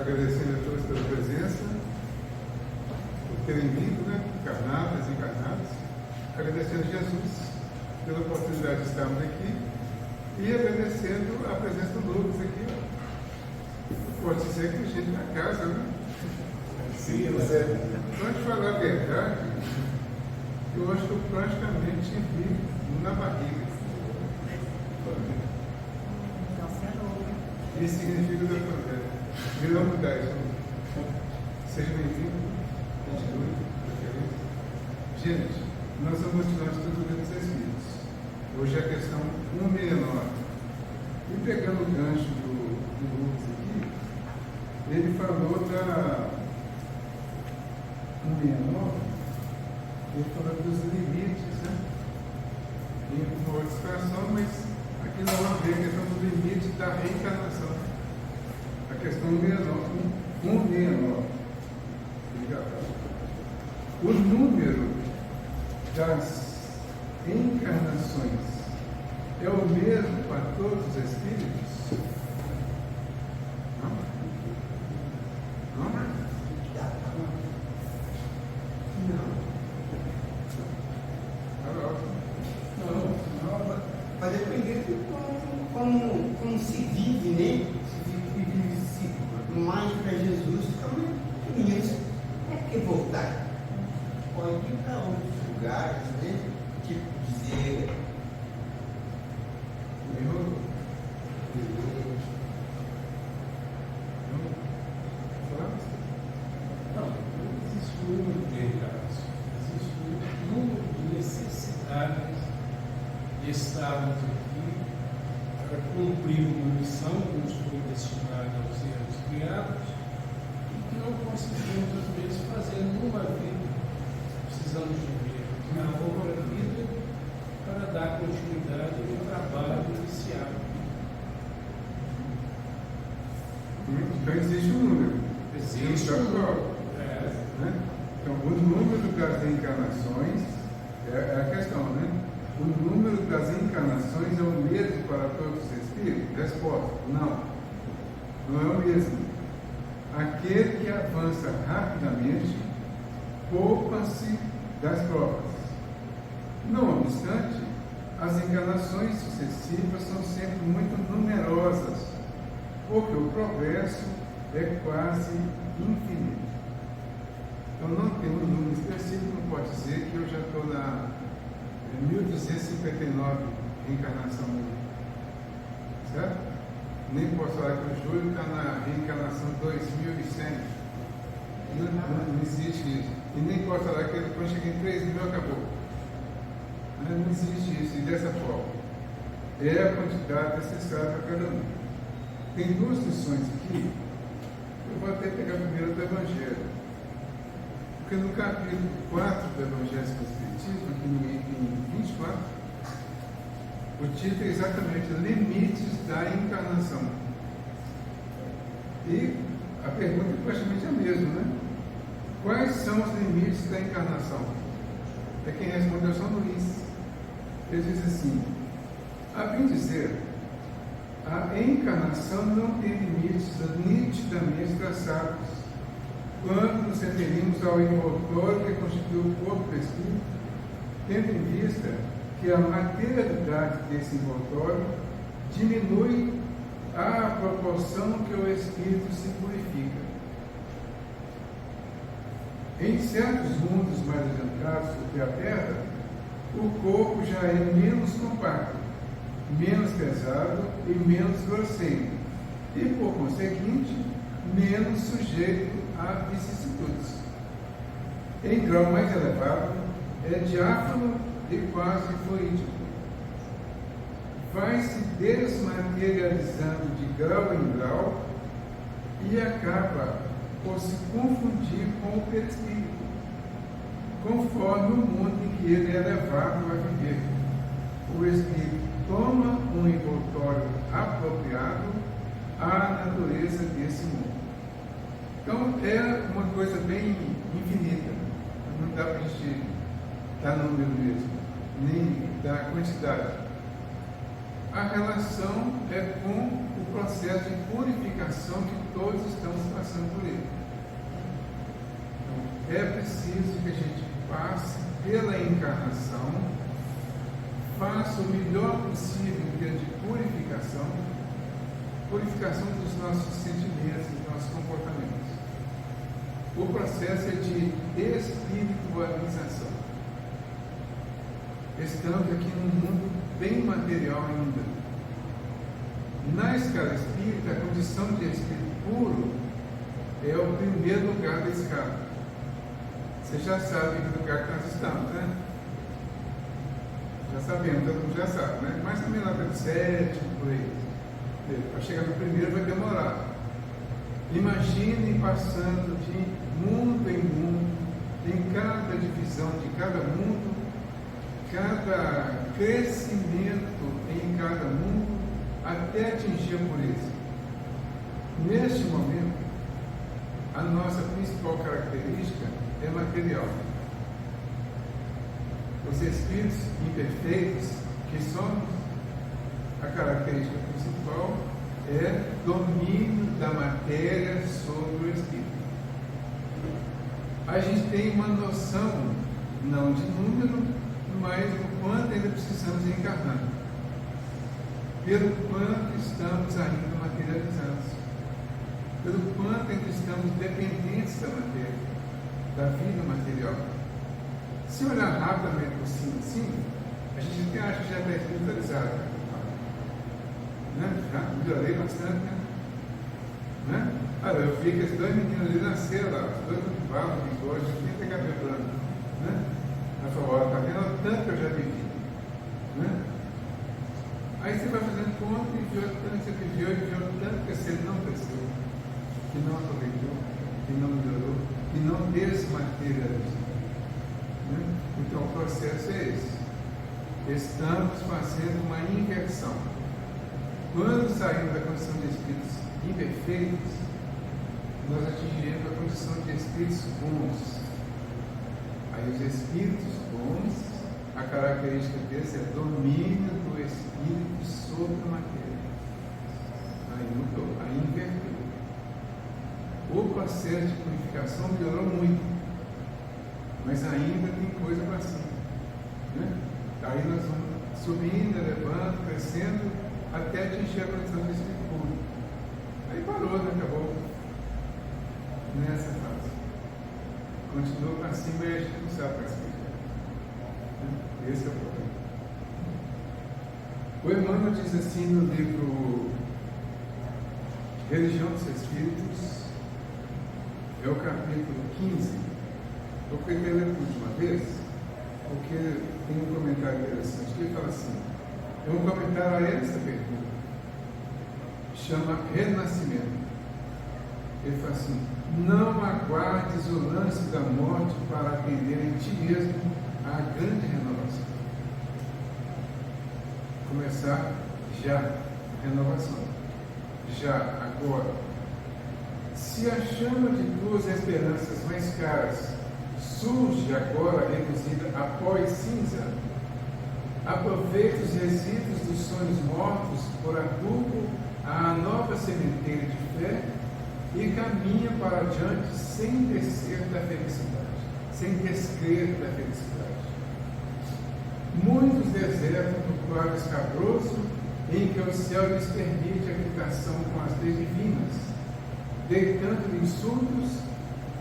agradecendo a todos pela presença, por terem vindo, né, encarnados, desencarnados, agradecendo a Jesus pela oportunidade de estarmos aqui e agradecendo a presença do Lucas aqui. Pode ser que a gente na casa, né? Sim, Zé. Para te falar a verdade, eu acho que eu praticamente vi na barriga. Isso significa da fronteira. Virou mudar isso. Seja bem-vindo. Continue. Gente, nós vamos continuar estudando os Espíritos. Hoje é a questão 169. E pegando o gancho do Lucas aqui, ele falou da 169, ele falou dos limites, né? Em uma outra situação, mas aqui nós vamos ver a questão do limite da reencarnação. A questão 169. O número das encarnações é o mesmo para todos os espíritos? Não? Não? Não. Vai depender de como se vive, né? Se mais para Jesus, também isso é que voltar. Pode ir para outros lugares, né? Tipo dizer. Não existe um número de reencarnações, existe um número de necessidades de estarmos aqui para cumprir uma missão que nos foi destinada aos seres criados e que não conseguimos, às vezes, fazer numa vida. Precisamos de ver na outra vida para dar continuidade ao trabalho iniciado. Então existe um número. Existe um um número. número. Né? Então, o número das encarnações é a questão, né? O número das encarnações é o mesmo para todos os espíritos? Resposta: não. Não é o mesmo. Aquele que avança rapidamente poupa-se das provas. Não obstante, as encarnações sucessivas são sempre muito numerosas, porque o progresso é quase infinito. Então não tem um número específico, não pode dizer que eu já estou na 1259 reencarnação, certo? Nem posso falar que o Júlio está na reencarnação 2100. Não existe isso. E nem posso falar que quando chega em 3000 acabou. Não existe isso, e dessa forma. É a quantidade necessária para cada um. Tem duas lições aqui. Eu vou até pegar primeiro do Evangelho. Porque no capítulo 4 do Evangelho do Espiritismo, aqui no item 24, o título é exatamente Limites da Encarnação. E a pergunta é praticamente a mesma, né? Quais são os limites da encarnação? É quem respondeu é São Luís. Ele diz assim: a bem dizer, a encarnação não tem limites nitidamente traçados. Quando nos referimos ao envoltório que constitui o corpo do espírito, tendo em vista que a materialidade desse envoltório diminui à proporção que o espírito se purifica. Em certos mundos mais adiantados do que a Terra, o corpo já é menos compacto, menos pesado e menos grosseiro, e, por conseguinte, menos sujeito a vicissitudes. Em grau mais elevado, é diáfano e quase fluídico. Vai se desmaterializando de grau em grau e acaba por se confundir com o perispírito, conforme o mundo em que ele é levado a viver. O espírito toma um envoltório apropriado à natureza desse mundo. Então, é uma coisa bem infinita. Não dá para a gente dar número mesmo, nem dar quantidade. a relação é com o processo de purificação que todos estamos passando por ele. Então, é preciso que a gente passe pela encarnação, faça o melhor possível em termos de purificação dos nossos sentimentos, dos nossos comportamentos. O processo é de espiritualização. Estamos aqui num mundo bem material ainda. Na escala espírita, a condição de espírito puro é o primeiro lugar da escala. Você já sabe que lugar que nós estamos, né? Já sabemos, todo mundo já sabe, né? Mas também lá pelo sétimo, por aí. Para chegar no primeiro vai demorar. Imagine passando de mundo em mundo, em cada divisão de cada mundo, cada crescimento em cada mundo, até atingir a pureza. Neste momento, a nossa principal característica é material. Os espíritos imperfeitos, que somos, a característica principal é domínio da matéria sobre o espírito. A gente tem uma noção, não de número, mas do quanto ainda precisamos encarnar, pelo quanto estamos ainda materializados, pelo quanto ainda estamos dependentes da matéria, da vida material. Se olhar rapidamente por cima assim, a gente até acha que já está espiritualizado. Né? Já melhorei bastante, né? Olha, eu vi que esses dois meninos ali nasceram lá, os dois não falam, que hoje nem tem cabelo branco, né? Ela falou, olha, está vendo o tanto que eu já vivi, né? Aí você vai fazendo conta e viu o tanto que você viveu e viu o tanto que você não cresceu, que não aproveitou, que não melhorou, que não desmaterializou, né? Então o processo é esse. Estamos fazendo uma inversão. Quando saímos da condição de espíritos imperfeitos, nós atingimos a condição de espíritos bons. Aí os espíritos bons, a característica deles é domínio do espírito sobre a matéria. Aí mudou, aí inverteu. O processo de purificação melhorou muito, mas ainda tem coisa para cima, né? Aí nós vamos subindo, elevando, crescendo, até atingir a condição de espírito puro. Aí parou, né? Acabou nessa fase. Continua para cima e a gente não sabe para cima. Esse é o problema. O Emmanuel diz assim no livro Religião dos Espíritos, é o capítulo 15. Eu queria ler por última vez, porque tem um comentário interessante que ele fala assim. É um comentário a essa pergunta. Chama Renascimento. Ele fala assim: não aguardes o lance da morte para atender em ti mesmo à grande renovação. Começar já, renovação. Já, agora. Se a chama de tuas esperanças mais caras surge agora reduzida a pó e cinza, aproveita os resíduos dos sonhos mortos por adubo à nova sementeira de fé e caminha para adiante sem descer da felicidade, sem descrer da felicidade. Muitos desertam do claro escabroso em que o céu lhes permite a habitação com as leis divinas, deitando insultos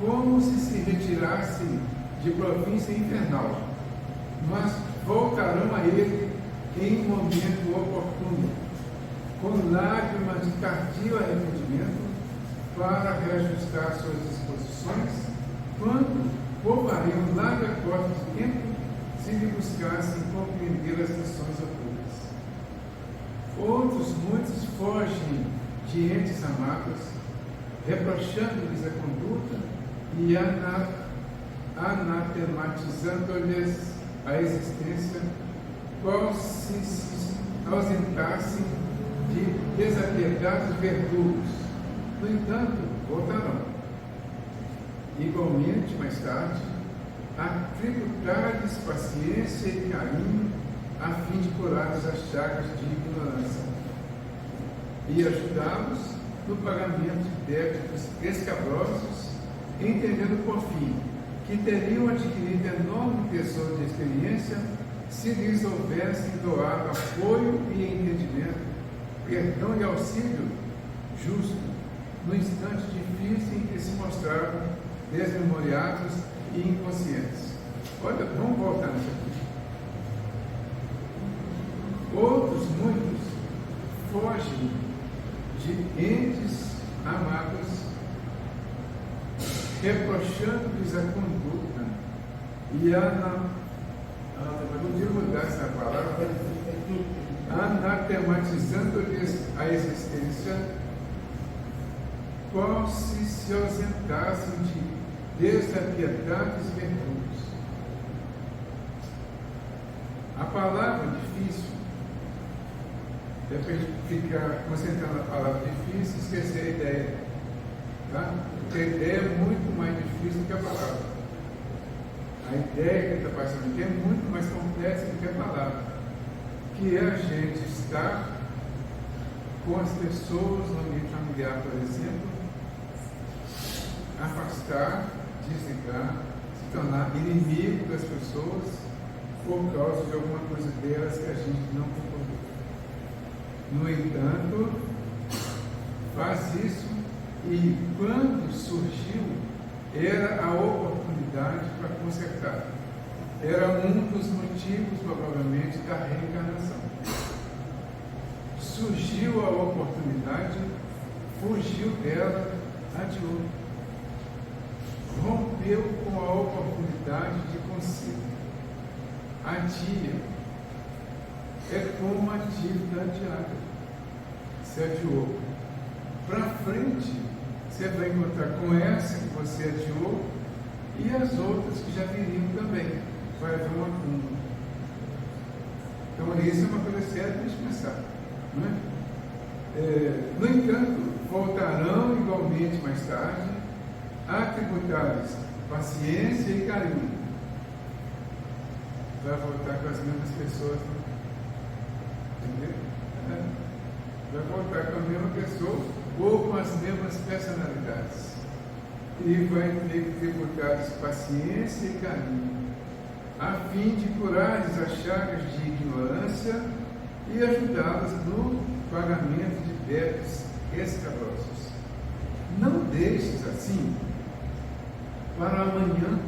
como se retirassem de província infernal, mas voltarão a ele em momento oportuno, com lágrimas de tardio arrependimento, para reajustar suas disposições, quando poupariam larga cota de tempo se lhe buscassem compreender as lições ocultas. Outros muitos fogem de entes amados, reprochando-lhes a conduta e anatematizando-lhes a existência, qual se ausentassem de desapegados verdugos. No entanto, voltarão. Igualmente, mais tarde, a tributar-lhes paciência e carinho a fim de curar-lhes as chagas de ignorância e ajudá-los no pagamento de débitos escabrosos, entendendo por fim que teriam adquirido enorme tesouro de experiência se lhes houvessem doado apoio e entendimento, perdão e auxílio justo no instante difícil em que se mostravam desmemoriados e inconscientes. Olha, vamos voltar nisso aqui. Outros, muitos, fogem de entes amados, reprochando-lhes a conduta e podia mudar essa palavra, anatematizando-lhes a existência, qual se ausentassem de desapiedados virtudes. A palavra difícil, de repente ficar concentrando na palavra difícil e esquecer a ideia, tá? Porque a ideia é muito mais difícil do que a palavra. A ideia que ele está passando aqui é muito mais complexa do que a palavra, que é a gente estar com as pessoas no ambiente familiar, por exemplo, afastar, desligar, se tornar inimigo das pessoas por causa de alguma coisa delas que a gente não concordou. No entanto, faz isso e quando surgiu, era a oportunidade para consertar. Era um dos motivos, provavelmente, da reencarnação. Surgiu a oportunidade, fugiu dela, adiou. Rompeu com a oportunidade de consigo. Adia. É como a dívida adiada. Se adiou. Para frente, você vai encontrar com essa que você adiou e as outras que já viriam também. Vai haver um acúmulo. Então, isso é uma coisa séria para a gente pensar. Não é? No entanto, voltarão igualmente mais tarde a tributar-lhes paciência e carinho. Vai voltar com as mesmas pessoas. Entendeu? Vai voltar com a mesma pessoa ou com as mesmas personalidades. E vai ter que tributar-lhes paciência e carinho, a fim de curar-lhes as chagas de ignorância e ajudá-las no pagamento de débitos escabrosos. Não deixes assim para amanhã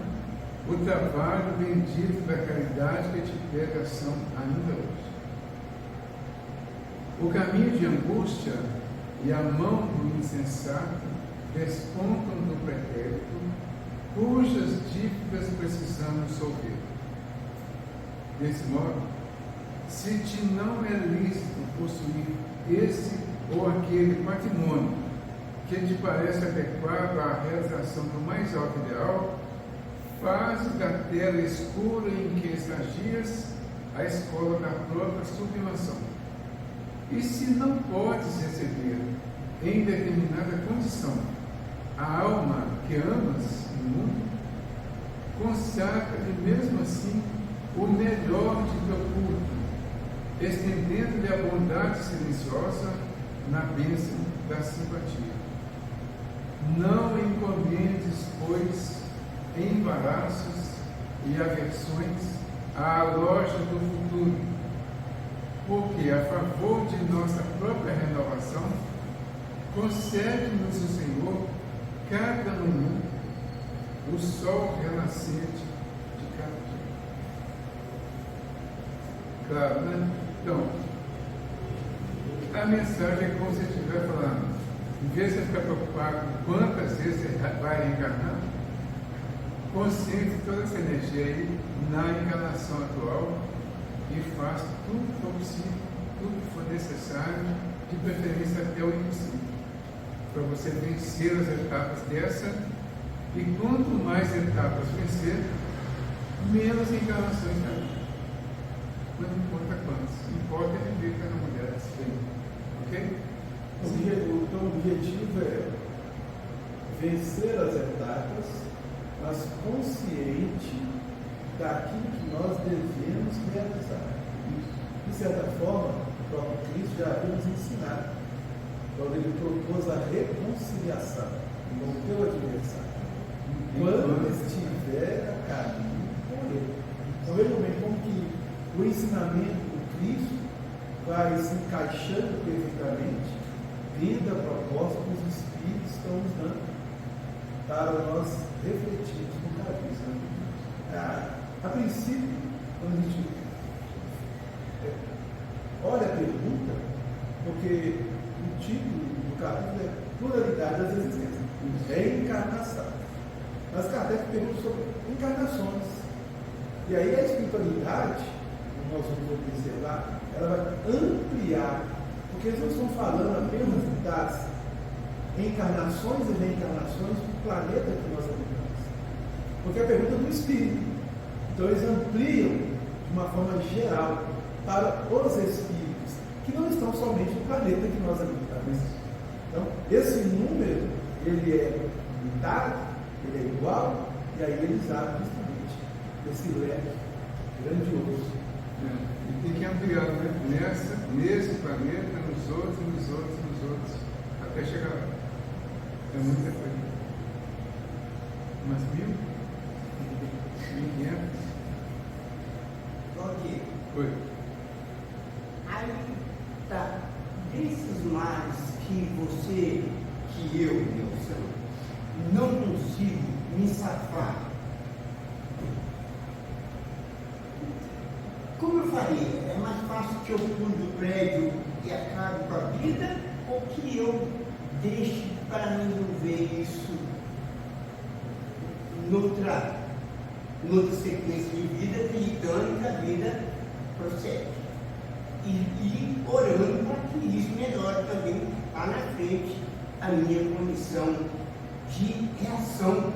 o trabalho bendito da caridade que te pede ação ainda hoje. O caminho de angústia e a mão do insensato despontam do pretérito, cujas dívidas precisamos solver. Desse modo, se te não é lícito possuir esse ou aquele patrimônio que te parece adequado à realização do mais alto ideal, faze da tela escura em que estagias a escola da própria sublimação. E se não podes receber em determinada condição a alma que amas no mundo, consagra-lhe mesmo assim o melhor de teu culto, estendendo-lhe a bondade silenciosa na bênção da simpatia. Não encomendes, pois, embaraços e aversões à loja do futuro, porque a favor de nossa própria renovação, concede-nos o Senhor cada manhã o sol renascente de cada dia. Claro, né? Então, a mensagem é como se estiver falando, em vez de você ficar preocupado com quantas vezes você vai reencarnar, concentre toda essa energia aí na encarnação atual e faça tudo que for possível, tudo que for necessário, de preferência até o impossível, para você vencer as etapas dessa, e quanto mais etapas vencer, menos encarnações terá. Não importa quantas, importa viver cada mulher assim, ok? Então o objetivo é vencer as etapas, mas consciente daquilo que nós devemos realizar. Isso. certa forma, o próprio Cristo já havia nos ensinado, quando ele propôs a reconciliação com o teu adversário, quando estiver a caminho com ele. Então veja bem como que o ensinamento do Cristo vai se encaixando perfeitamente dentro da proposta que os Espíritos estão nos dando para nós refletirmos no carisma. A princípio, quando a gente olha a pergunta, porque o título do capítulo é Pluralidade das Existências, é encarnação. Mas Kardec pergunta sobre encarnações. E aí a espiritualidade, como nós vamos observar, ela vai ampliar, porque eles não estão falando apenas das encarnações e reencarnações do planeta que nós habitamos. Porque a pergunta é do Espírito. Então eles ampliam de uma forma geral para os Espíritos, que não estão somente no planeta que nós habitamos. Então, esse número, ele é limitado, ele é igual, e aí eles abrem justamente esse leque grandioso. E tem que ampliar, né? Nesse planeta, nos outros, até chegar lá. É muita coisa. Umas 1.000? 1.500? Ok. Oi. Aí tá, desses males que eu, Nelson, não consigo me safar, como eu faria? É mais fácil que eu pule do prédio e acabe com a vida, ou que eu deixe para resolver isso noutra sequência de vida, acreditando que a vida procede? E orando para que isso melhore também lá na frente a minha condição de reação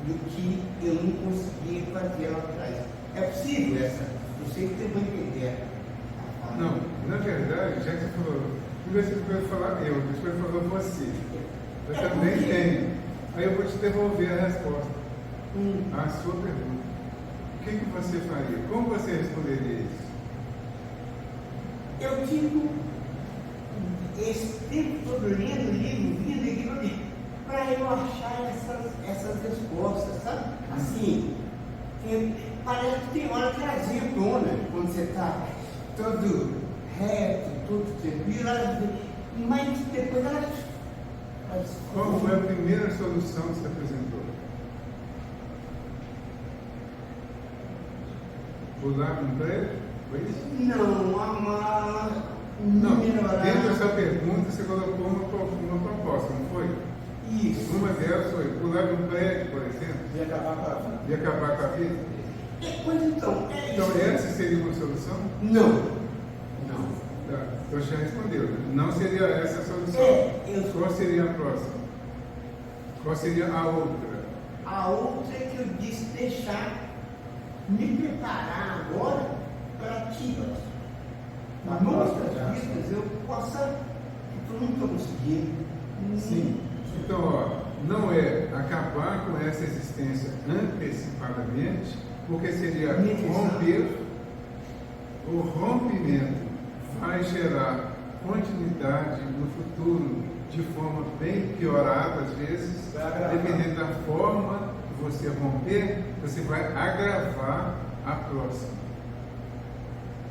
do que eu não consegui fazer lá atrás. É possível essa? Não sei se você vai entender. Não, na verdade, já que você falou, primeiro você vai falar eu, depois falou você. Eu também tenho. Aí eu vou te devolver a resposta à sua pergunta. O que você faria? Como você responderia isso? Eu digo, esse tempo todo lendo livro, para eu achar essas respostas, sabe? Assim, parece que tem hora que elas retornam quando você está todo reto, todo tranquilo, mas depois elas Qual foi a primeira solução que você apresentou? Pular um prédio? Foi isso? Não, dentro da sua pergunta você colocou uma proposta, não foi? Isso. Uma delas foi pular de um prédio, por exemplo, E acabar com a vida. e acabar com a vida. Pois então, é Então isso. essa seria uma solução? Não. Tá. Então já respondeu, né? Não seria essa a solução. Qual seria a próxima? Qual seria a outra? A outra é que eu disse deixar me preparar agora para que nossas vidas eu possa, que eu não estou conseguindo. Sim. Então, ó, não é acabar com essa existência antecipadamente, porque seria romper. O rompimento vai gerar continuidade no futuro de forma bem piorada, às vezes, dependendo da forma que você romper, você vai agravar a próxima.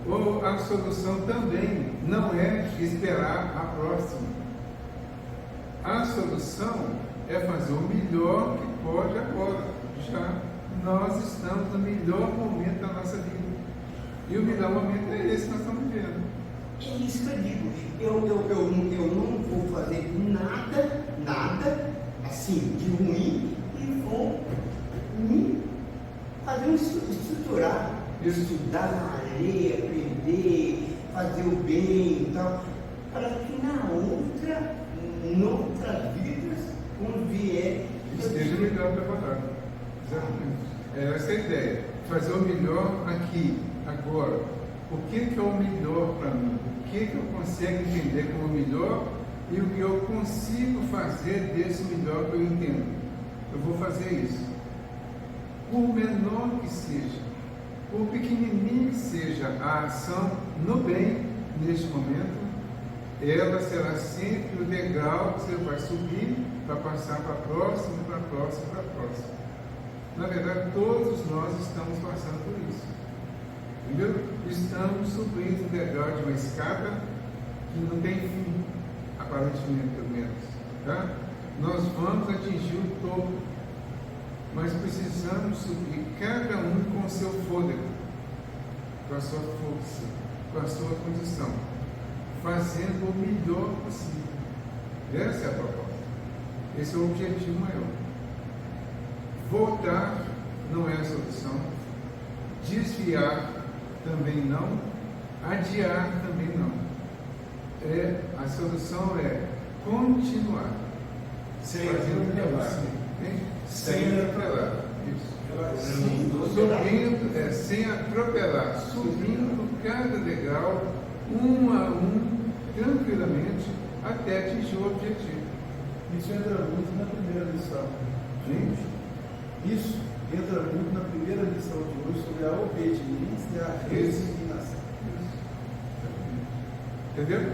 Ou a solução também não é esperar a próxima. A solução é fazer o melhor que pode agora. Já nós estamos no melhor momento da nossa vida. E o melhor momento é esse que nós estamos vivendo. É isso que eu digo. Eu não vou fazer nada assim de ruim e vou me fazer estruturar, estudar na areia, aprender, fazer o bem e tal, para que noutras vidas, quando vier, esteja melhor preparado. Exatamente. Essa é a ideia. Fazer o melhor aqui, agora. O que é o melhor para mim? O que eu consigo entender como melhor e o que eu consigo fazer desse melhor que eu entendo? Eu vou fazer isso. Por menor que seja. por pequenininha que seja a ação no bem neste momento, ela será sempre o degrau que você vai subir para passar para a próxima, para a próxima, para a próxima. Na verdade, todos nós estamos passando por isso. Entendeu? Estamos subindo o degrau de uma escada que não tem fim, aparentemente, pelo menos. Tá? Nós vamos atingir o topo, mas precisamos subir cada um com o seu fôlego, com a sua força, com a sua condição, fazendo o melhor possível. Essa é a proposta. Esse é o objetivo maior. Voltar não é a solução. Desviar também não. Adiar também não. A solução é continuar. Sem atropelar. Sem atropelar. Isso. Subindo, sem atropelar. Subindo cada degrau, um a um, tranquilamente, até atingir o objetivo. Isso entra muito na primeira lição. Gente, Isso entra muito na primeira lição de hoje sobre a obediência e a resignação. entendeu?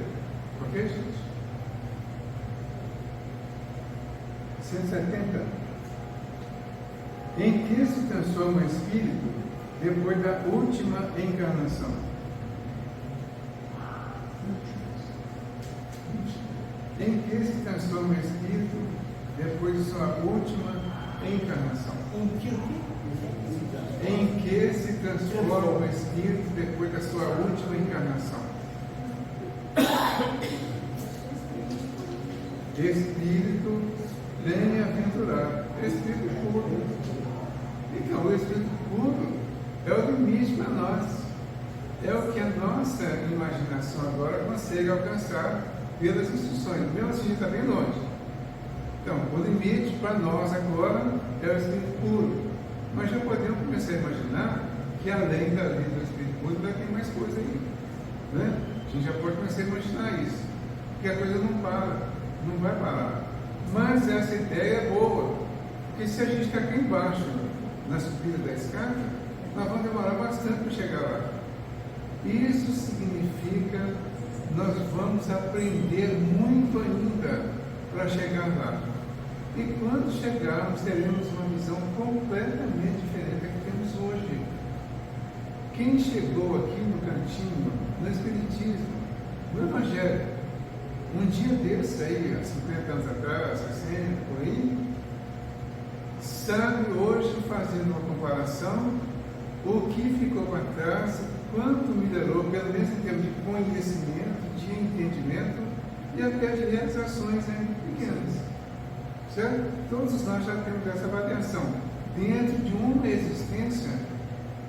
Ok, gente? 170. Em que se transforma o espírito depois da última encarnação? Em que se transforma o espírito depois de sua última encarnação? Em que se transforma o espírito depois da sua última encarnação? Espírito bem-aventurado, espírito puro. Então, o espírito puro é o limite para nós. É o que a nossa imaginação agora consegue alcançar pelas instruções. Mesmo assim, a gente está bem longe. Então, o limite para nós agora é o espírito puro. Mas já podemos começar a imaginar que além da lei do espírito puro ainda tem mais coisa aí. Né? A gente já pode começar a imaginar isso. Porque a coisa não para, não vai parar. Mas essa ideia é boa. Porque se a gente está aqui embaixo, na subida da escada, nós vamos demorar bastante para chegar lá. Isso significa nós vamos aprender muito ainda para chegar lá. E quando chegarmos, teremos uma visão completamente diferente da que temos hoje. Quem chegou aqui no cantinho, no Espiritismo, no Evangelho, um dia desse aí, há 50 anos atrás, 60, por aí, sabe hoje, fazendo uma comparação, o que ficou para trás, quanto melhorou, pelo menos em termos de conhecimento, de entendimento e até de realizações ainda pequenas. Certo? Todos nós já temos essa avaliação dentro de uma existência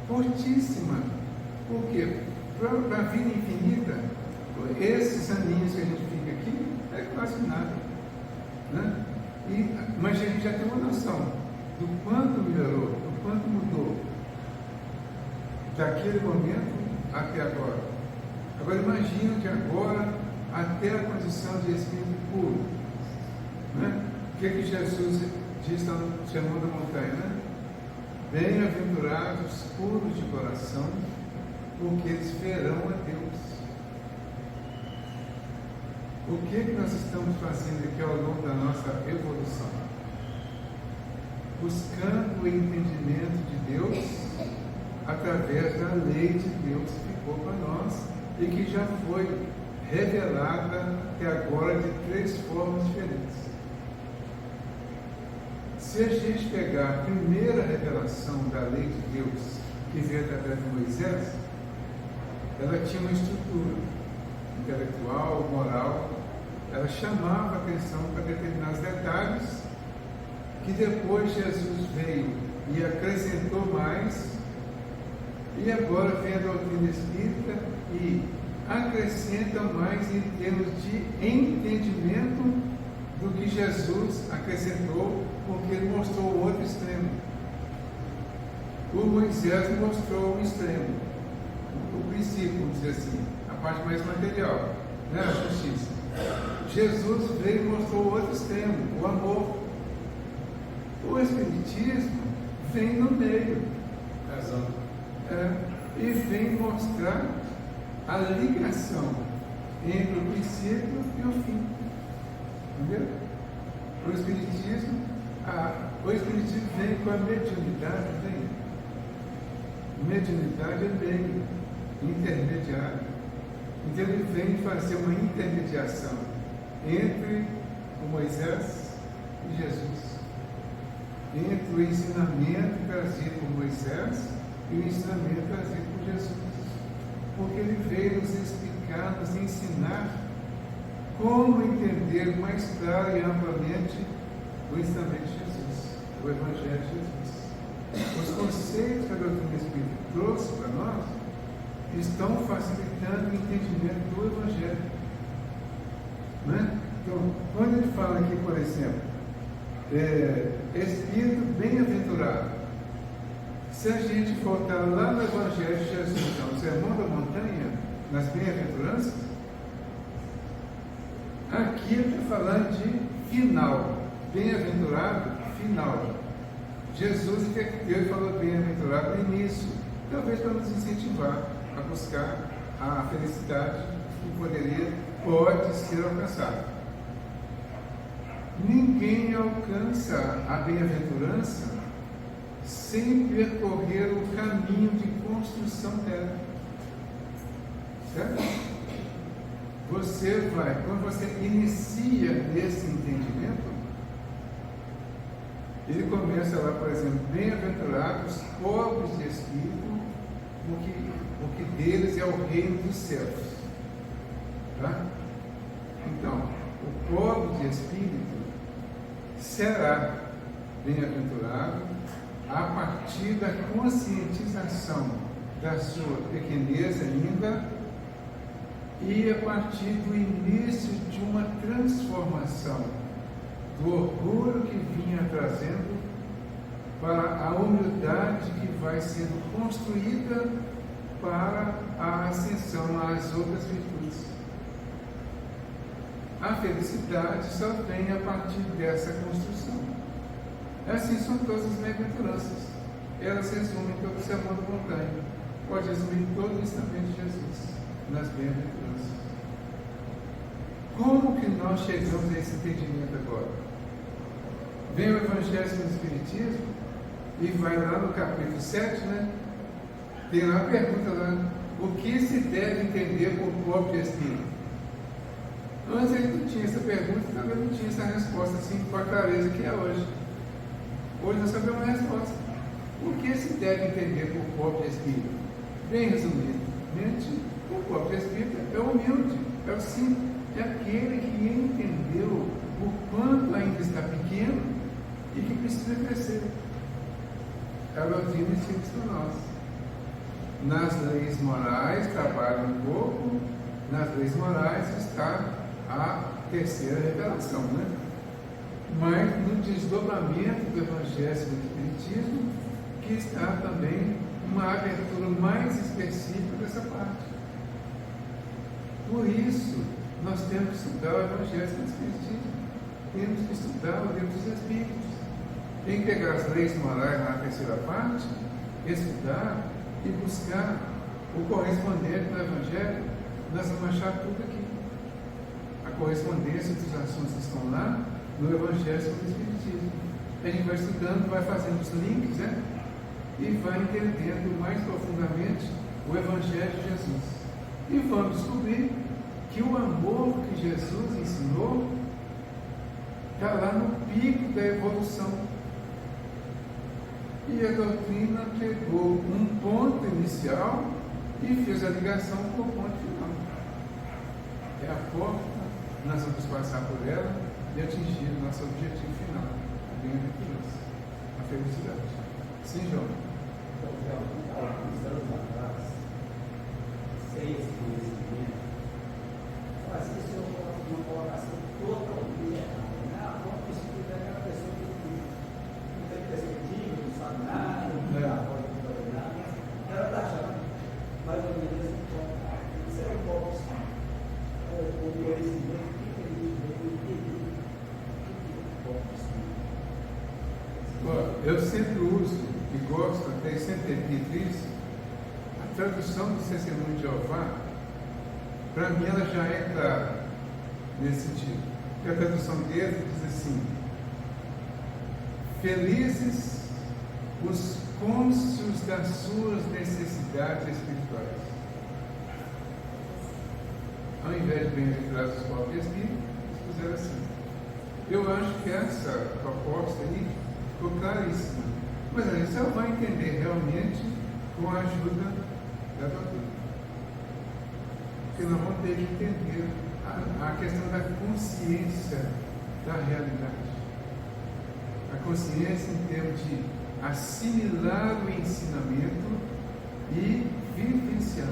fortíssima. Por quê? Para a vida infinita, esses aninhos que a gente fica aqui é quase nada. Né? Mas a gente já tem uma noção do quanto melhorou, do quanto mudou daquele momento até agora. Agora imagina de agora até a condição de espírito puro. Né? O que é que Jesus diz no Sermão da Montanha? Né? Bem-aventurados puros de coração, porque eles verão a Deus. O que é que nós estamos fazendo aqui ao longo da nossa evolução? Buscando o entendimento de Deus através da lei de Deus que ficou para nós e que já foi revelada até agora de 3 formas diferentes. Se a gente pegar a primeira revelação da lei de Deus, que veio através de Moisés, ela tinha uma estrutura intelectual, moral, ela chamava atenção para determinados detalhes, que depois Jesus veio e acrescentou mais, e agora vem a doutrina espírita e acrescenta mais em termos de entendimento do que Jesus acrescentou, porque ele mostrou o outro extremo. O Moisés mostrou um extremo, o princípio, vamos dizer assim, a parte mais material, né? A justiça. Jesus veio e mostrou o outro extremo, o amor. O Espiritismo vem no meio. Razão. e vem mostrar a ligação entre o princípio e o fim. Entendeu? O Espiritismo vem com a mediunidade, vem. Mediunidade é meio intermediário. Então ele vem fazer uma intermediação entre o Moisés e Jesus, entre o ensinamento trazido por Moisés e o ensinamento trazido por Jesus, porque ele veio nos explicar, nos ensinar como entender mais claro e amplamente o ensinamento de Jesus, o Evangelho de Jesus. Os conceitos que a doutrina espírita trouxe para nós estão facilitando o entendimento do Evangelho. Né? Então, quando ele fala aqui, por exemplo, Espírito bem-aventurado, se a gente voltar lá no Evangelho de Jesus, então, o Sermão da Montanha, nas bem-aventuranças, aqui ele está falando de final, bem-aventurado, final. Jesus ele falou bem-aventurado no início, talvez para nos incentivar a buscar a felicidade que pode ser alcançada. Ninguém alcança a bem-aventurança sem percorrer o caminho de construção dela. Certo? Quando você inicia esse entendimento, ele começa lá, por exemplo, bem-aventurados, pobres de espírito, porque deles é o reino dos céus. Tá? Então, o pobre de espírito será bem-aventurado a partir da conscientização da sua pequenez ainda e a partir do início de uma transformação do orgulho que vinha trazendo para a humildade que vai sendo construída para a ascensão às outras virtudes. A felicidade só vem a partir dessa construção. Assim são todas as bem-aventuranças. Elas resumem todo o Sermão da Montanha. Pode resumir todo o ensinamento de Jesus nas bem-aventuranças. Como que nós chegamos a esse entendimento agora? Vem o Evangelho do Espiritismo e vai lá no capítulo 7, né? Tem lá a pergunta lá, o que se deve entender por pobre de espírito? Antes ele não tinha essa pergunta, também não tinha essa resposta assim com a clareza que é hoje. Hoje nós sabemos a resposta. O que se deve entender por pobre de espírito? Bem resumidamente, o pobre de espírito é o humilde, é o simples, é aquele que entendeu o quanto ainda está pequeno e que precisa crescer. A doutrina ensina isso para nós. Nas leis morais trabalha um pouco, nas leis morais está a terceira revelação, né? Mas no desdobramento do Evangelho do Espiritismo, que está também uma abertura mais específica dessa parte. Por isso, nós temos que estudar o Evangelho do Espiritismo, temos que estudar o livro dos Espíritos, tem que pegar as leis morais na terceira parte, estudar e buscar o correspondente do Evangelho. Nós vamos achar tudo aqui. A correspondência dos assuntos que estão lá no Evangelho do Espiritismo. A gente vai estudando, vai fazendo os links, né? E vai entendendo mais profundamente o Evangelho de Jesus. E vamos descobrir que o amor que Jesus ensinou está lá no pico da evolução. E a doutrina pegou um ponto inicial e fez a ligação com o ponto final. É a porta, nós vamos passar por ela e atingir o nosso objetivo final, a bem-aventurança, a felicidade. Sim, João? Então, alguns anos atrás, sem esse conhecimento, fazia isso uma colocação totalmente errada. Vamos estudar aquela pessoa que não tem perspectiva, não sabe nada, não pode fazer nada. Ela está achando mais ou menos esse ponto. Isso é um pouco assim. O conhecimento que ele entendeu, eu sempre uso e gosto, até sempre repito isso, tradução do Testemunho de Jeová, para mim ela já é clara nesse sentido. Porque a tradução dele diz assim: felizes os cônscios das suas necessidades espirituais. Ao invés de bem-aventurados os pobres de espírito, eles puseram assim. Eu acho que essa proposta aí ficou claríssima. Mas a gente só vai entender realmente com a ajuda da doutrina. Porque nós vamos ter que entender a questão da consciência da realidade. A consciência em termos de assimilar o ensinamento e vivenciar.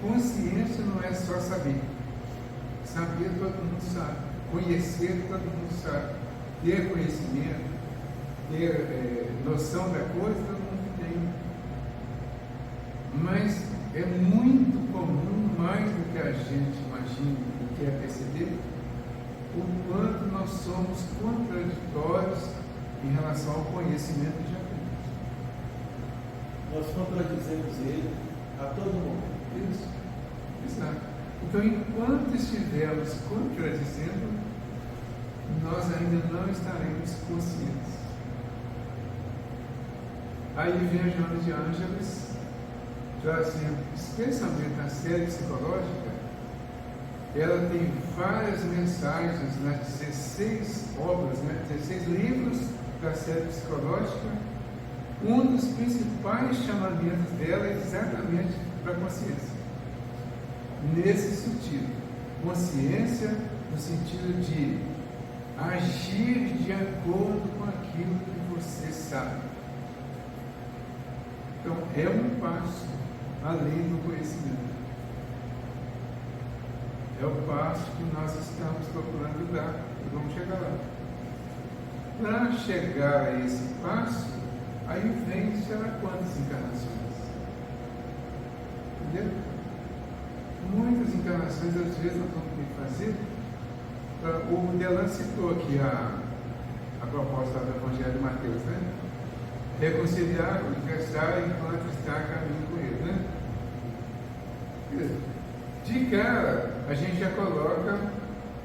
Consciência não é só saber. Saber todo mundo sabe. Conhecer todo mundo sabe. Ter conhecimento, ter noção da coisa, todo mundo tem. Mas é muito comum, mais do que a gente imagina e quer perceber, o quanto nós somos contraditórios em relação ao conhecimento que já temos. Nós contradizemos ele a todo momento. Isso. Está. Então, enquanto estivermos contradizendo, nós ainda não estaremos conscientes. Aí vem a Joana de Ângeles, trazendo, especialmente na série psicológica, ela tem várias mensagens nas 16 obras, 16 livros da série psicológica. Um dos principais chamamentos dela é exatamente para a consciência. Nesse sentido, consciência no sentido de agir de acordo com aquilo que você sabe. Então, é um passo além do conhecimento. É o passo que nós estamos procurando dar e vamos chegar lá. Para chegar a esse passo, aí vem, será quantas encarnações? Entendeu? Muitas encarnações, às vezes, nós vamos ter que fazer. O Delan citou aqui a proposta do Evangelho de Mateus, né? Reconciliar o adversário enquanto está a caminho com ele, né? De cara, a gente já coloca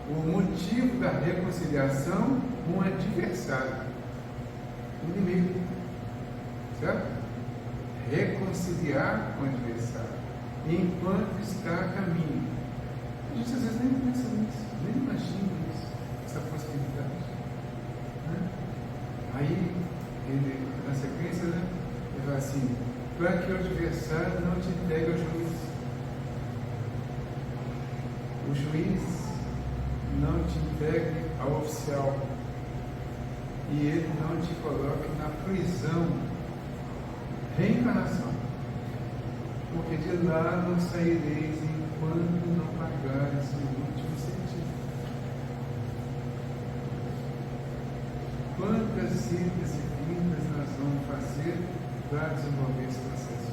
o motivo da reconciliação com o adversário, o inimigo, certo? Reconciliar com o adversário enquanto está a caminho. A gente às vezes nem pensa nisso, nem imagina isso, essa possibilidade, né? Aí, ele, na sequência, né, ele fala assim: para que o adversário não te entregue ao juiz. O juiz não te entregue ao oficial e ele não te coloque na prisão, reencarnação, porque de lá não saireis enquanto não pagares o último sentido. Quantas idas e vindas nós vamos fazer para desenvolver esse processo?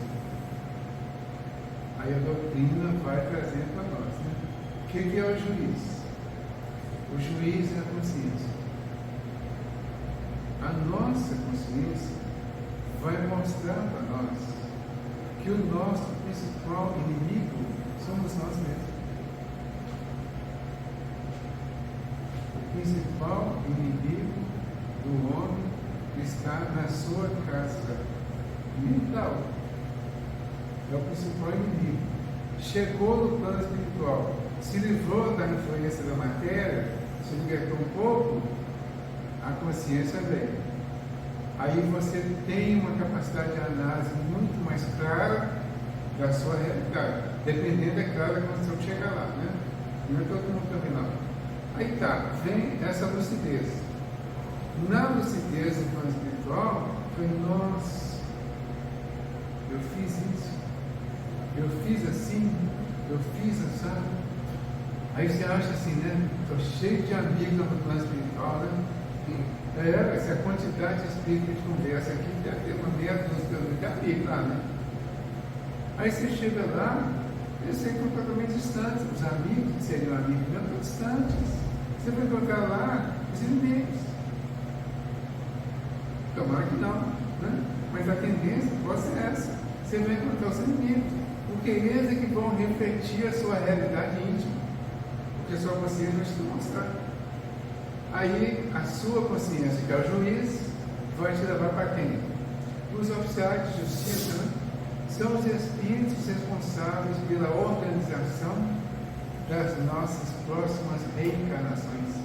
Aí a doutrina vai trazendo para nós, né? O que é o juiz? O juiz é a consciência. A nossa consciência vai mostrar para nós que o nosso principal inimigo somos nós mesmos. O principal inimigo do homem está na sua casa mental. É o principal inimigo. Chegou no plano espiritual, se livrou da influência da matéria, se libertou um pouco, a consciência vem. Aí você tem uma capacidade de análise muito mais clara da sua realidade, dependendo, é claro, da condição de chegar lá, né? Não é todo mundo também não. Aí tá, vem essa lucidez. Na lucidez do plano espiritual, foi: nossa, eu fiz isso, eu fiz assim, eu fiz assim. Aí você acha assim, né? Estou cheio de amigos no plano espiritual, né? Essa quantidade de espírito que a gente conversa aqui, deve ter uma meia dúzia de amigos lá, né? Aí você chega lá, eles estão totalmente distantes. Os amigos que seriam amigos mesmo estão distantes. Você vai colocar lá os inimigos. Tomara que não, né? Mas a tendência pode ser essa. você vai encontrar os inimigos, porque eles é que vão refletir a sua realidade íntima, porque a sua consciência vai te mostrar. Aí a sua consciência, que é o juiz, vai te levar para quem? Os oficiais de justiça, né? São os espíritos responsáveis pela organização das nossas próximas reencarnações.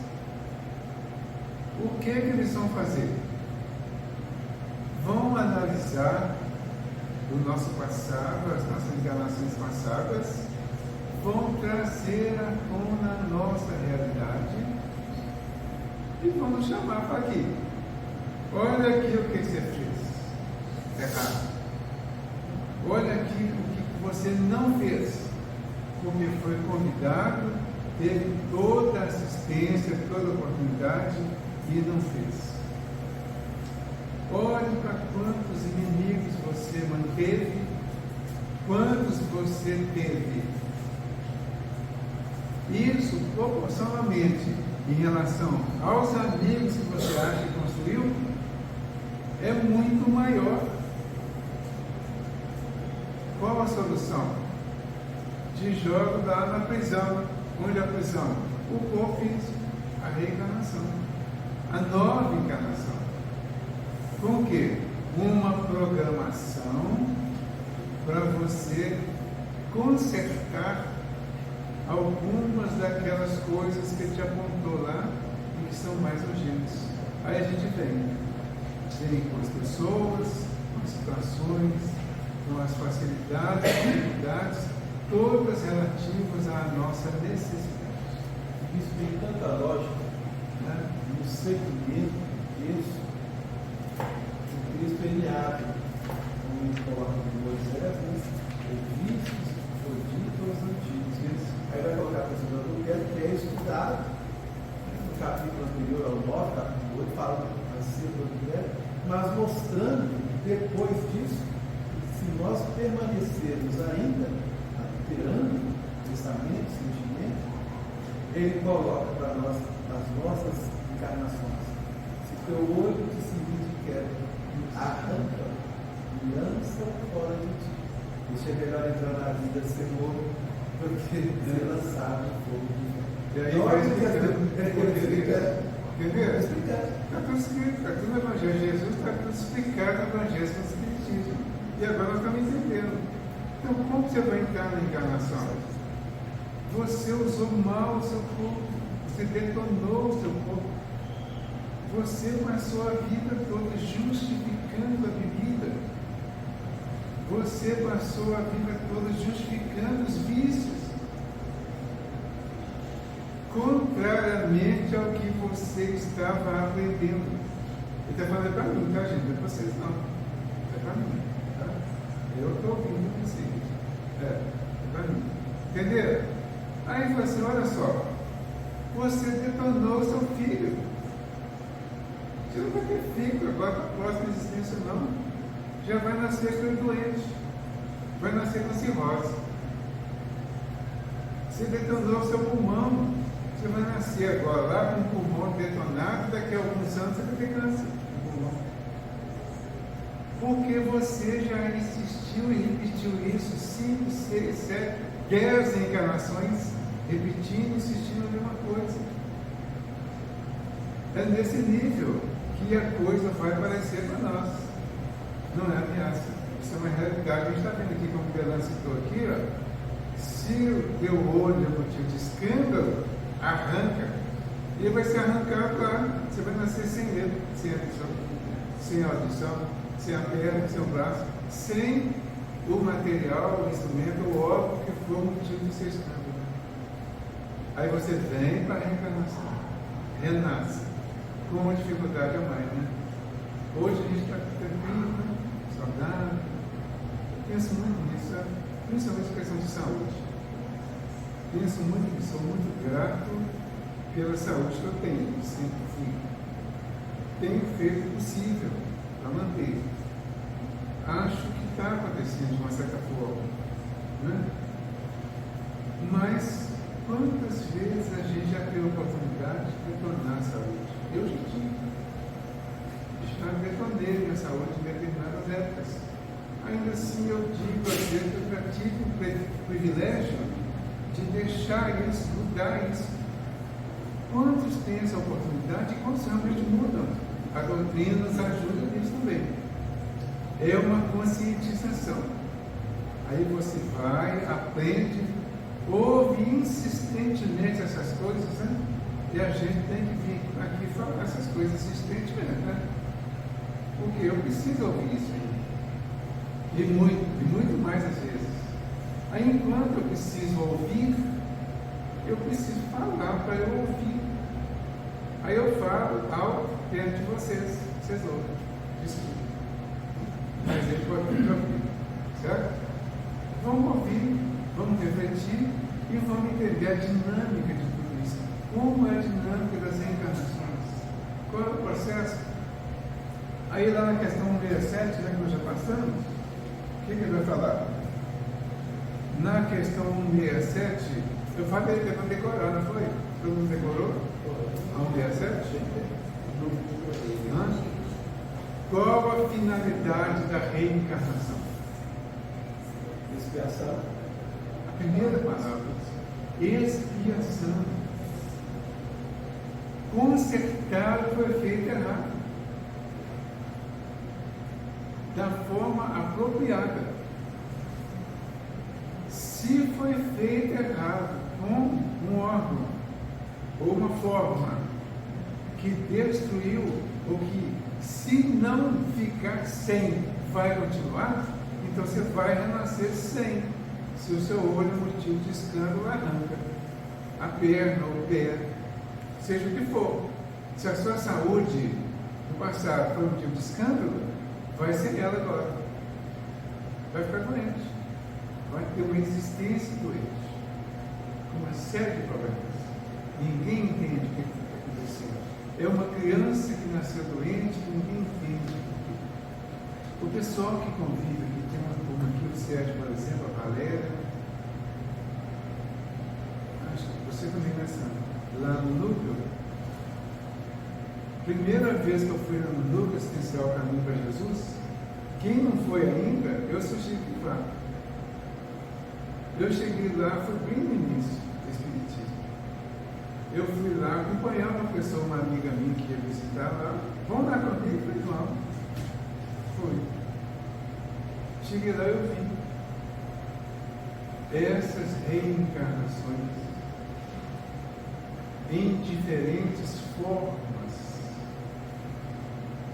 O que eles vão fazer? Vão analisar o nosso passado, as nossas encarnações passadas, vão trazer à tona a nossa realidade e vão nos chamar para aqui. Olha aqui o que você fez errado. Olha aqui o que você não fez, porque foi convidado, teve toda a assistência, toda a oportunidade e não fez. Olhe para quantos inimigos você manteve, quantos você teve. Isso proporcionalmente em relação aos amigos que você acha que construiu é muito maior. Qual a solução? Te jogo lá na prisão. Onde é a prisão? O corpo físico, a reencarnação, a nova encarnação. Com o quê? Uma programação para você consertar algumas daquelas coisas que te apontou lá e que são mais urgentes. Aí a gente vem com as pessoas, com as situações, com as facilidades, dificuldades, todas relativas à nossa necessidade. Isso tem tanta lógica, né? No segmento disso, o Cristo ele abre, como coloca em Moisés, ouvistes foi dito aos antigos. Aí vai colocar para o Senhor do que é estudado, no capítulo anterior ao 9, capítulo 8, falando acerca do Evangelho, mas mostrando depois disso, se nós permanecermos ainda alterando o pensamento, o sentimento, ele coloca para nós as nossas encarnações. Se teu olho te servir de queda, arranca, lança fora de ti. Deixa melhor entrar na vida sem morro, porque ser lançado no fogo. E aí vai explicar. Entendeu? Está tudo escrito, está tudo no Evangelho de Jesus, está tudo explicado no Evangelho do Espiritismo. E agora nós estamos entendendo. Então, como você vai entrar na encarnação? Você usou mal o seu corpo, você detonou o seu corpo. Você passou a vida toda justificando a bebida. Você passou a vida toda justificando os vícios. Contrariamente ao que você estava aprendendo. Ele está falando para mim, tá, gente? Não é para vocês, não. É para mim, tá? Eu estou ouvindo vocês. É para mim. Entenderam? Aí ele falou assim, olha só, você detonou seu filho. Você não vai ter filho agora para a próxima existência, não. Já vai nascer com ele doente. Vai nascer com cirrose. Você detonou seu pulmão. Você vai nascer agora lá com o pulmão detonado, daqui a alguns anos você vai ter câncer no pulmão. Porque você já insistiu e repetiu isso 5, 6, 7, 10 encarnações, repetindo e insistindo na mesma coisa. É nesse nível que a coisa vai aparecer para nós. Não é ameaça. Isso é uma realidade. A gente está vendo aqui, como o Belan citou aqui, ó, se o teu olho é motivo de escândalo, arranca, e ele vai ser arrancado lá. Você vai nascer sem dedo, sem audição, sem a perna, sem o braço, sem o material, o instrumento, o órgão que for motivo de ser escândalo. Aí você vem para a reencarnação, renasce, com uma dificuldade a mais, né? Hoje a gente está tranquilo, né? Saudável. Penso muito nisso, sabe? Principalmente questão de saúde. Penso muito nisso, sou muito grato pela saúde que eu tenho, sempre fui. Tenho feito o possível para manter. Acho que está acontecendo de uma certa forma, né? Mas quantas vezes a gente já teve a oportunidade de detonar a saúde? Eu já tive. Já detonei minha saúde em determinadas épocas. ainda assim eu digo a Deus que eu já tive o privilégio de deixar isso, mudar isso. Quantos têm essa oportunidade e quantos realmente mudam? A doutrina nos ajuda nisso também. É uma conscientização. Aí você vai, aprende, ouve insistentemente essas coisas, né? E a gente tem que vir aqui falar essas coisas insistentemente, né? Porque eu preciso ouvir isso aí. E muito mais às vezes. Aí enquanto eu preciso ouvir, eu preciso falar para eu ouvir. Aí eu falo alto perto de vocês ouvem. Desculpa. Mas ele pode ouvir, certo? Vamos ouvir, vamos refletir e vamos entender a dinâmica de tudo isso. Como é a dinâmica das reencarnações? Qual é o processo? Aí lá na questão 167, né, que nós já passamos, o que ele vai falar? Na questão 167, eu falei que eu decorar, não foi? Todo mundo decorou? A 167? Qual a finalidade da reencarnação? Expiação. A primeira palavra, expiação. Consertar o que foi feito errado. Da forma apropriada. Se foi feito errado com um órgão ou uma forma que destruiu ou que, se não ficar sem, vai continuar, então você vai renascer sem. Se o seu olho, motivo de escândalo, arranca a perna ou o pé, seja o que for. Se a sua saúde no passado foi motivo de escândalo, vai ser ela agora. Vai ficar doente. Vai ter uma existência doente. Com uma série de problemas. Ninguém entende o que está acontecendo. É uma criança que nasceu doente, que ninguém entende. O pessoal que convive aqui, tem uma turma aqui, o Sérgio, por exemplo, a Valéria. Acho que você também nessa, lá no núcleo. Primeira vez que eu fui no núcleo assistencial Caminho para Jesus, quem não foi ainda, eu sugiro que vá. Eu cheguei lá, foi bem no início do Espiritismo. Eu fui lá acompanhar uma pessoa, uma amiga minha que ia visitar lá. Vamos lá comigo? Eu falei, vamos. Fui. Cheguei lá e eu vi essas reencarnações em diferentes formas,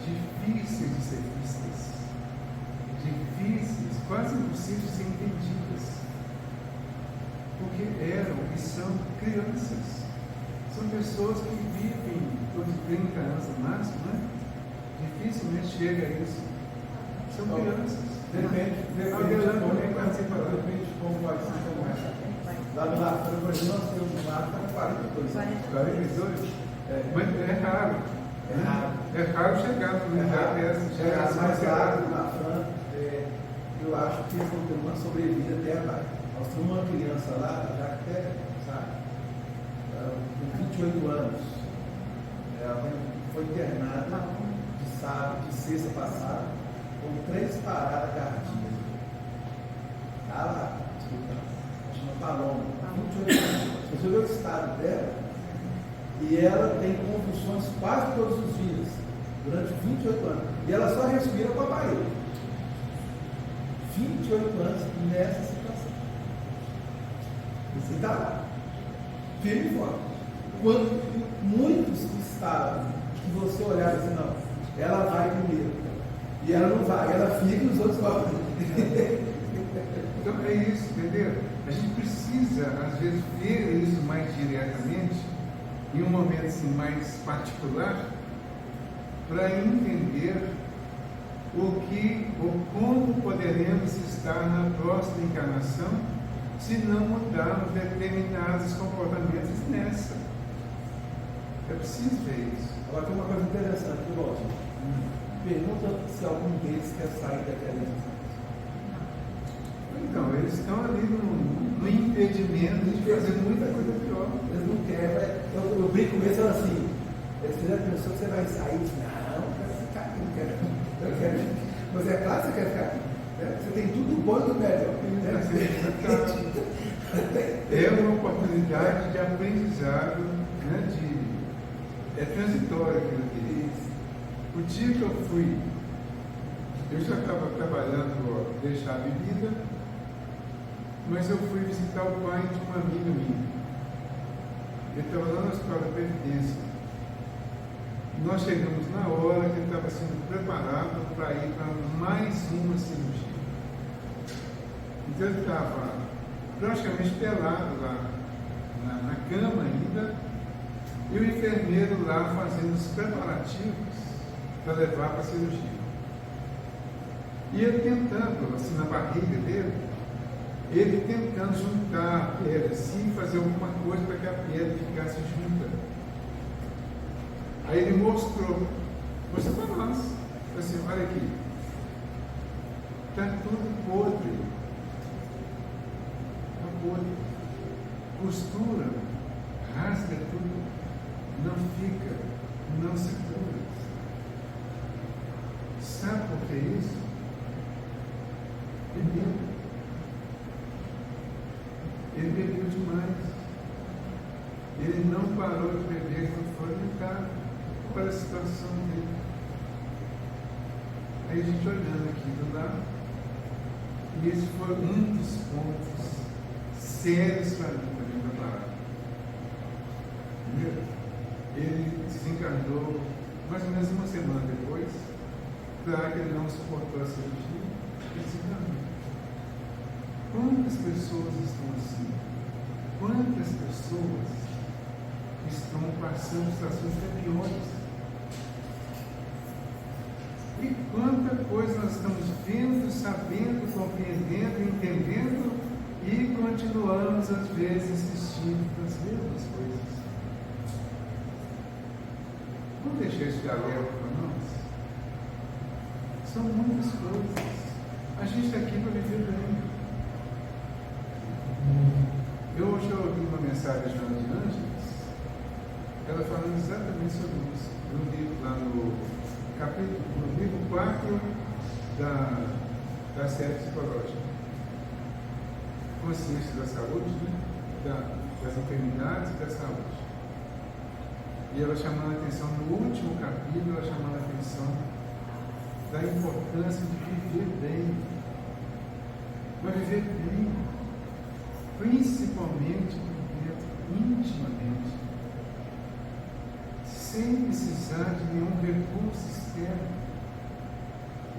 difíceis de ser vistas, difíceis, quase impossíveis de ser entendidas, porque eram e são crianças. São pessoas que vivem todos 30 anos no máximo, né? Dificilmente chega a isso. São crianças. Depende de como vai ser. Lá no Lafran, por exemplo, nós temos lá para 42 anos. 42? Mas é raro. É raro chegar no lugar dessa. Chegar mais raro no Lafran, eu acho que eles vão ter uma sobrevida até lá. Nós temos uma criança lá, já até, sabe, com 28 anos. Ela foi internada de sábado, de sexta passada, com 3 paradas cardíacas. Tá lá, chama Paloma, 28 anos. Você vê o estado dela, e ela tem convulsões quase todos os dias, durante 28 anos. E ela só respira com a aparelho. 28 anos nessa situação. Você está lá, firme e forte. Quando muitos estavam, que você olhava assim, não, ela vai primeiro. E ela não vai, ela fica e os outros vão. Então é isso, entendeu? A gente precisa, às vezes, ver isso mais diretamente, em um momento assim, mais particular, para entender o que ou como poderemos estar na próxima encarnação se não mudarmos determinados comportamentos nessa. É preciso ver isso. Agora tem uma coisa interessante, Lógico. Pergunta se algum deles quer sair daquela existência. Então, eles estão ali no impedimento de fazer muita coisa pior. Eles não querem. Eu brinco com eles assim. Você já pensou que você vai sair? Não, eu quero ficar aqui, não quero. Eu quero. Mas é claro que você quer ficar aqui. Você tem tudo bom e do melhor. É uma oportunidade de aprendizado, né? É transitório aquilo que o dia que eu fui, eu já estava trabalhando, deixar a bebida, mas eu fui visitar o pai de uma amiga minha. Ele estava lá na Hospital da Previdência. Nós chegamos na hora que ele estava sendo preparado para ir para mais uma cirurgia. Então ele estava praticamente pelado lá na cama ainda, e o enfermeiro lá fazendo os preparativos para levar para a cirurgia. E ele tentando, assim, na barriga dele, ele tentando juntar a pele assim, fazer alguma coisa para que a pele ficasse junta. Aí ele mostrou para nós, assim, olha aqui, está tudo podre, está podre, costura, rasga tudo, não fica, não se cura. Sabe por que isso? Ele bebeu demais. Ele não parou de beber quando foi no carro. Qual é a situação dele? Aí a gente olhando aqui do lado, e esse foi um dos pontos sérios para mim preparar. Ele desencarnou mais ou menos uma semana depois, claro que ele não suportou a cirurgia e desencarnou. Quantas pessoas estão assim? Quantas pessoas estão passando situações piores? E quanta coisa nós estamos vendo, sabendo, compreendendo, entendendo e continuamos às vezes insistindo nas mesmas coisas. Vamos deixar isso de alerta para nós? São muitas coisas. A gente está aqui para viver bem. Eu hoje ouvi uma mensagem de Joana de Ângeles, ela falando exatamente sobre isso, no livro, lá no livro 4 da série psicológica. Consciência da saúde, né? Das enfermidades e da saúde. E ela chamando a atenção, no último capítulo, ela chamando a atenção da importância de viver bem. Mas viver bem, principalmente por dentro, intimamente, sem precisar de nenhum recurso externo.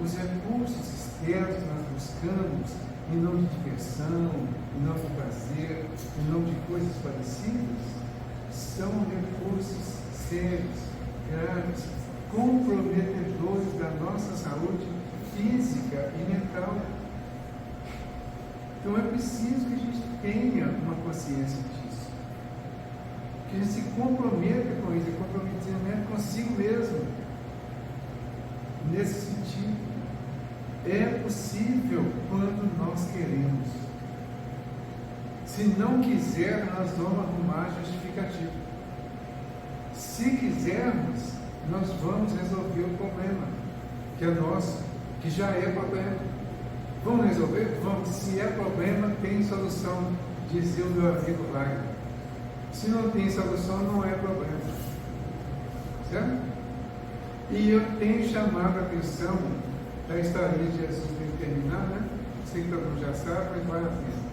Os recursos externos nós buscamos em nome de diversão, em nome de prazer, em nome de coisas parecidas, são recursos sérios, graves, comprometedores da nossa saúde física e mental. Então é preciso que a gente tenha uma consciência disso, que a gente se comprometa com isso, comprometimento consigo mesmo. Nesse sentido, é possível quando nós queremos. Se não quiser, nós vamos arrumar justificativo. Se quisermos, nós vamos resolver o problema, que é nosso, que já é problema. Vamos resolver? Vamos. Se é problema, tem solução, dizia o meu amigo Wagner. Se não tem solução, não é problema. Certo? E eu tenho chamado a atenção da história de Jesus para terminar, né? Sei que todo mundo já sabe, mas vale a pena.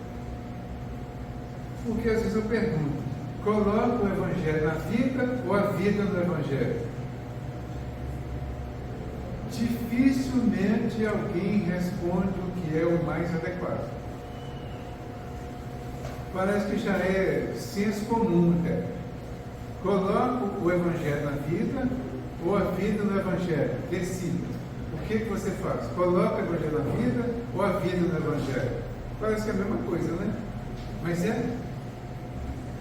Porque às vezes eu pergunto, coloca o Evangelho na vida ou a vida no Evangelho? Dificilmente alguém responde o que é o mais adequado. Parece que já é senso comum até. Coloca o Evangelho na vida ou a vida no Evangelho? Decida. O que você faz? Coloca o Evangelho na vida ou a vida no Evangelho? Parece que é a mesma coisa, né? Mas é.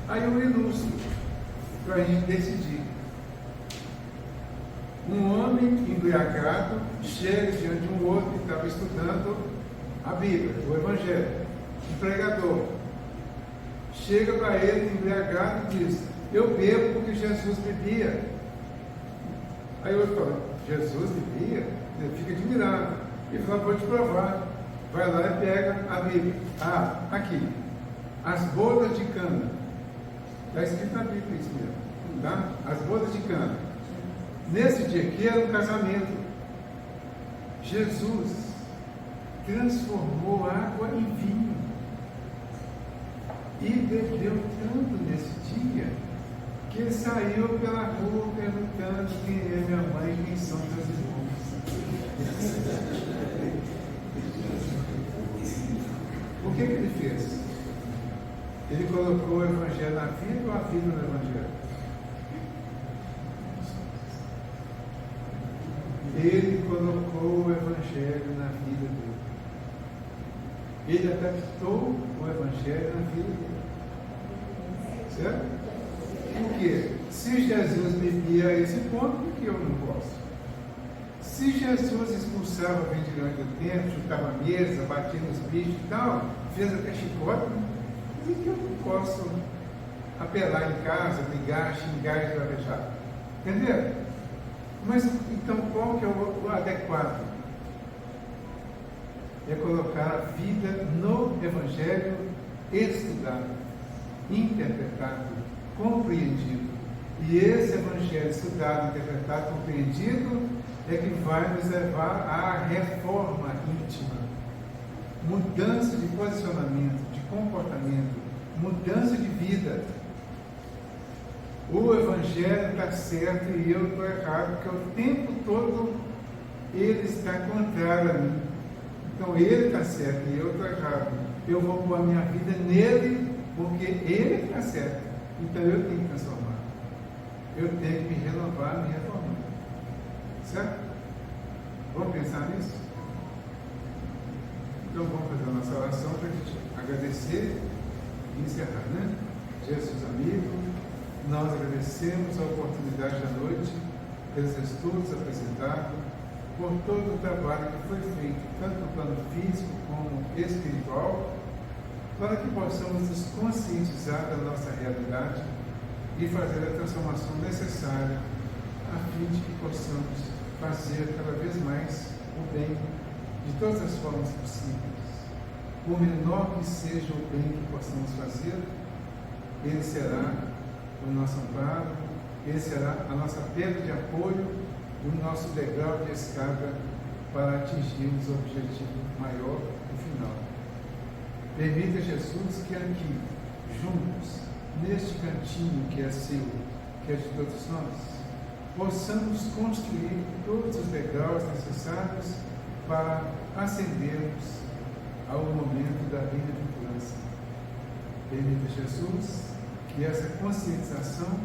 Aí eu ilustro para a gente decidir. Um homem embriagado chega diante de um outro que estava estudando a Bíblia, o Evangelho. Um pregador chega para ele embriagado e diz: eu bebo porque Jesus bebia. Aí o outro fala: Jesus bebia? Ele fica admirado. Ele fala: vou te provar. vai lá e pega a Bíblia. Ah, aqui, as bodas de cana. Está escrito na Bíblia isso mesmo, tá? As bodas de cana. Nesse dia aqui era um casamento. Jesus transformou água em vinho e bebeu tanto nesse dia que ele saiu pela rua perguntando quem é minha mãe e quem são meus irmãos. O que ele fez? Ele colocou o Evangelho na vida ou a vida no Evangelho? Ele colocou o Evangelho na vida dele. Ele adaptou o Evangelho na vida dele. Certo? Por quê? Se Jesus bebia a esse ponto, por que eu não posso? Se Jesus expulsava o vendilhão do templo, chutava a mesa, batia nos bichos e tal, fez até chicote, por que eu não posso apelar em casa, brigar, xingar e esbravejar? Entenderam? Mas então qual que é o adequado? É colocar a vida no Evangelho estudado, interpretado, compreendido. E esse Evangelho estudado, interpretado, compreendido é que vai nos levar à reforma íntima, mudança de posicionamento, de comportamento, mudança de vida. O Evangelho está certo e eu estou errado, porque o tempo todo ele está contrário a mim. Então ele está certo e eu estou errado. Eu vou pôr a minha vida nele, porque ele está certo. Então eu tenho que transformar. Eu tenho que me renovar, me reformar. Certo? Vamos pensar nisso? Então vamos fazer a nossa oração para a gente agradecer e encerrar, né? Jesus amigo, nós agradecemos a oportunidade da noite, pelos estudos apresentados, por todo o trabalho que foi feito, tanto no plano físico como espiritual, para que possamos nos conscientizar da nossa realidade e fazer a transformação necessária a fim de que possamos fazer cada vez mais o bem de todas as formas possíveis. Por menor que seja o bem que possamos fazer, ele será o nosso amparo, ele será a nossa pedra de apoio e o nosso degrau de escada para atingirmos o objetivo maior e final. Permita, Jesus, que aqui, juntos, neste cantinho que é seu, que é de todos nós, possamos construir todos os degraus necessários para ascendermos ao momento da bem-aventurança. Permita, Jesus, que essa conscientização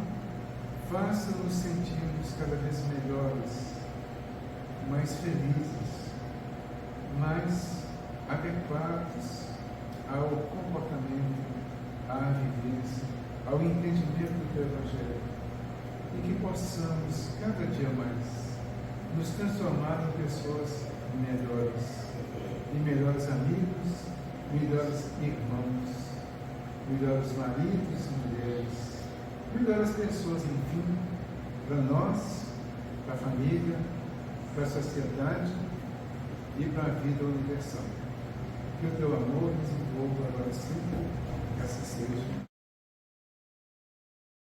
faça-nos sentirmos cada vez melhores, mais felizes, mais adequados ao comportamento, à vivência, ao entendimento do teu Evangelho, e que possamos cada dia mais nos transformar em pessoas melhores, em melhores amigos, melhores irmãos, melhores maridos e mulheres, melhores pessoas, enfim, para nós, para a família, para a sociedade e para a vida universal. Que o teu amor nos envolva agora sempre, que assim seja.